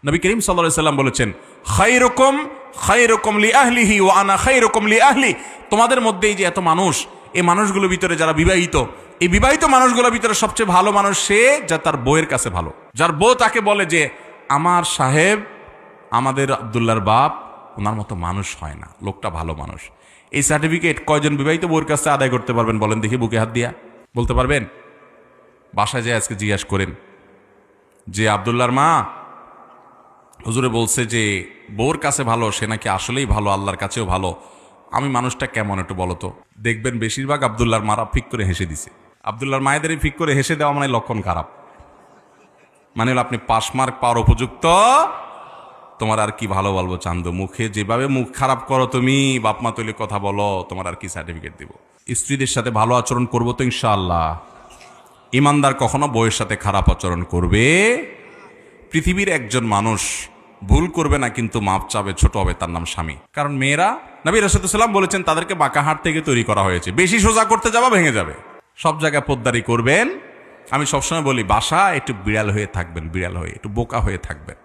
নবী করিম সাল্লাল্লাহু আলাইহি সাল্লাম বলেছেন, খায়রুকুম খায়রুকুম লিআহলিহি ওয়া আনা খায়রুকুম লিআহলি। তোমাদের মধ্যে এই যে এত মানুষ, এই মানুষগুলোর ভিতরে যারা বিবাহিত, এই বিবাহিত মানুষগুলোর ভিতরে সবচেয়ে ভালো মানুষ সে যা তার বউয়ের কাছে ভালো, যার বউ তাকে বলে যে আমার সাহেব, আমাদের আব্দুল্লাহর বাপ, ওনার মতো মানুষ হয় না, লোকটা ভালো মানুষ। এই সার্টিফিকেট কয়জন বিবাহিত বউয়ের কাছে আদায় করতে পারবেন বলেন দেখি, বুকে হাত দিয়া বলতে পারবেন? বাসায় যায় আজকে জিজ্ঞাসা করেন যে আব্দুল্লাহর মা, হুজুরে বলছে যে বউর কাছে ভালো, সে নাকি আসলেই ভালো, আল্লাহর কাছেও ভালো, আমি মানুষটা কেমন একটু বলো তো। দেখবেন বেশিরভাগ আব্দুল্লাহর মারা ফিক করে হেসে দিছে। আব্দুল্লাহর মায়েদেরই ফিক করে হেসে দেওয়া মানে লক্ষণ খারাপ, মানে হলো আপনি পাস মার্ক পাওয়ার উপযুক্ত, তোমার আর কি ভালো বলবো চান্দু, মুখে যেভাবে মুখ খারাপ করো তুমি, বাপমা তৈলে কথা বলো, তোমার আর কি সার্টিফিকেট দিব। স্ত্রীদের সাথে ভালো আচরণ করবো তো ইনশাআল্লাহ। ইমানদার কখনো বউয়ের সাথে খারাপ আচরণ করবে? পৃথিবীর একজন মানুষ ভুল করবে না কিন্তু মাপ চাবে, ছোট হবে, তার নাম স্বামী। কারণ মেয়েরা, নবী রাসূলুল্লাহ সাল্লাল্লাহু আলাইহি ওয়াসাল্লাম বলেছেন, তাদেরকে বাঁকা হাড় থেকে তৈরি করা হয়েছে। বেশি সোজা করতে যাবা ভেঙে যাবে। সব জায়গায় পোদ্দারি করবেন। আমি সবসময় বলি বাসা একটু বিড়াল হয়ে থাকবেন, বিড়াল হয়ে একটু বোকা হয়ে থাকবেন।